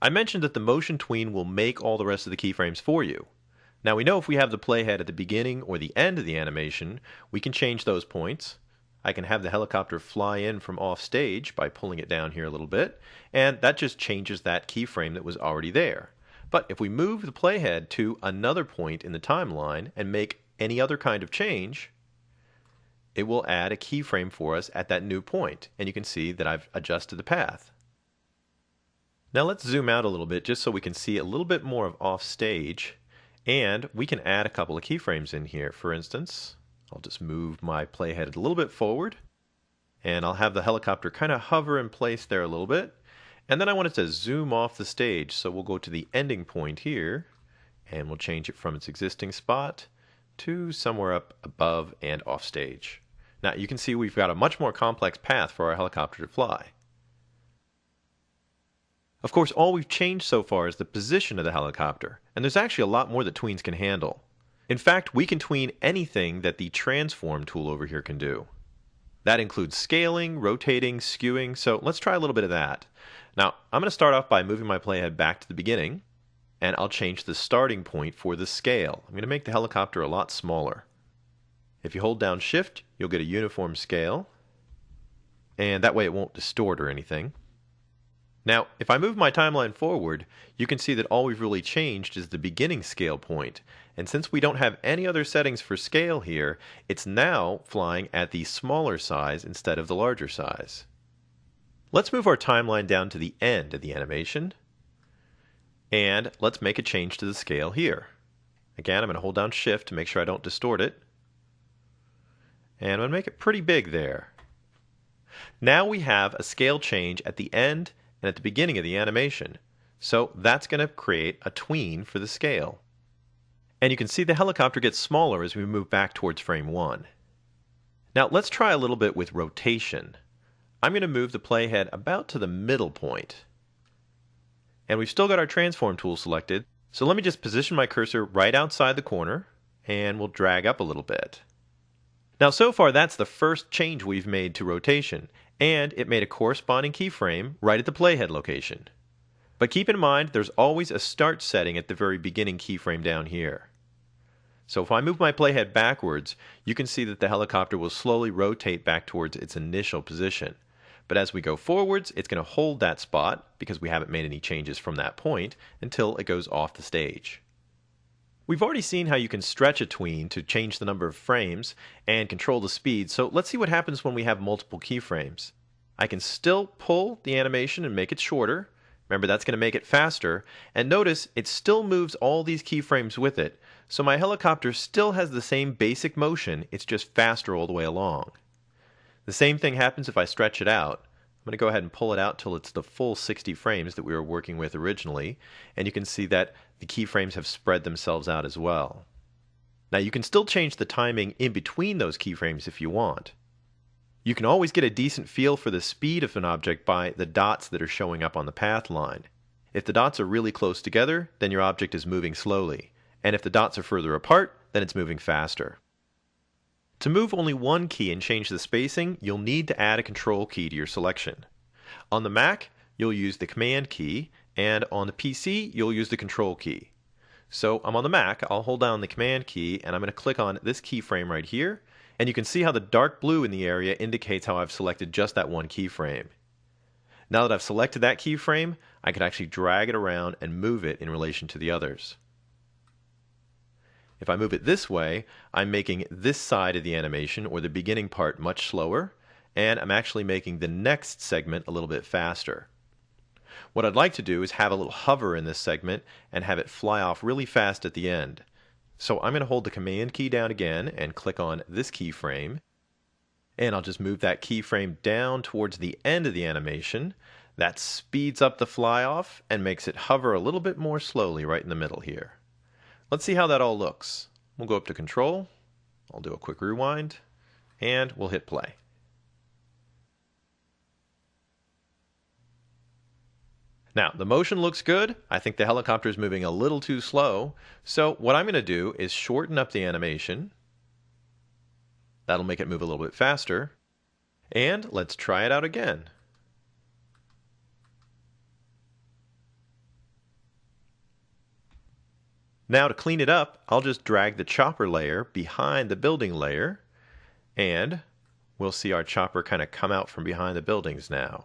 I mentioned that the motion tween will make all the rest of the keyframes for you. Now we know if we have the playhead at the beginning or the end of the animation, we can change those points. I can have the helicopter fly in from off stage by pulling it down here a little bit, and that just changes that keyframe that was already there. But if we move the playhead to another point in the timeline and make any other kind of change, it will add a keyframe for us at that new point, and you can see that I've adjusted the path. Now let's zoom out a little bit just so we can see a little bit more of off stage, and we can add a couple of keyframes in here. For instance, I'll just move my playhead a little bit forward, and I'll have the helicopter kind of hover in place there a little bit, and then I want it to zoom off the stage, so we'll go to the ending point here, and we'll change it from its existing spot to somewhere up above and off stage. Now you can see we've got a much more complex path for our helicopter to fly. Of course, all we've changed so far is the position of the helicopter, and there's actually a lot more that tweens can handle. In fact, we can tween anything that the transform tool over here can do. That includes scaling, rotating, skewing, so let's try a little bit of that. Now, I'm going to start off by moving my playhead back to the beginning, and I'll change the starting point for the scale. I'm going to make the helicopter a lot smaller. If you hold down Shift, you'll get a uniform scale, and that way it won't distort or anything. Now, if I move my timeline forward, you can see that all we've really changed is the beginning scale point. And since we don't have any other settings for scale here, it's now flying at the smaller size instead of the larger size. Let's move our timeline down to the end of the animation. And let's make a change to the scale here. Again, I'm going to hold down Shift to make sure I don't distort it. And I'm going to make it pretty big there. Now we have a scale change at the end and at the beginning of the animation. So that's going to create a tween for the scale. And you can see the helicopter gets smaller as we move back towards frame 1. Now let's try a little bit with rotation. I'm going to move the playhead about to the middle point. And we've still got our transform tool selected, so let me just position my cursor right outside the corner, and we'll drag up a little bit. Now so far that's the first change we've made to rotation, and it made a corresponding keyframe right at the playhead location. But keep in mind there's always a start setting at the very beginning keyframe down here. So if I move my playhead backwards, you can see that the helicopter will slowly rotate back towards its initial position. But as we go forwards, it's going to hold that spot, because we haven't made any changes from that point, until it goes off the stage. We've already seen how you can stretch a tween to change the number of frames and control the speed, so let's see what happens when we have multiple keyframes. I can still pull the animation and make it shorter. Remember, that's going to make it faster, and notice it still moves all these keyframes with it, so my helicopter still has the same basic motion, it's just faster all the way along. The same thing happens if I stretch it out. I'm going to go ahead and pull it out till it's the full 60 frames that we were working with originally, and you can see that the keyframes have spread themselves out as well. Now you can still change the timing in between those keyframes if you want. You can always get a decent feel for the speed of an object by the dots that are showing up on the path line. If the dots are really close together, then your object is moving slowly, and if the dots are further apart, then it's moving faster. To move only one key and change the spacing, you'll need to add a control key to your selection. On the Mac, you'll use the Command key, and on the PC, you'll use the Control key. So I'm on the Mac, I'll hold down the Command key, and I'm going to click on this keyframe right here, and you can see how the dark blue in the area indicates how I've selected just that one keyframe. Now that I've selected that keyframe, I can actually drag it around and move it in relation to the others. If I move it this way, I'm making this side of the animation, or the beginning part, much slower, and I'm actually making the next segment a little bit faster. What I'd like to do is have a little hover in this segment and have it fly off really fast at the end. So I'm going to hold the Command key down again and click on this keyframe, and I'll just move that keyframe down towards the end of the animation. That speeds up the fly off and makes it hover a little bit more slowly right in the middle here. Let's see how that all looks. We'll go up to Control, I'll do a quick rewind, and we'll hit play. Now, the motion looks good. I think the helicopter is moving a little too slow, so what I'm going to do is shorten up the animation. That'll make it move a little bit faster, and let's try it out again. Now to clean it up, I'll just drag the chopper layer behind the building layer, and we'll see our chopper kind of come out from behind the buildings now.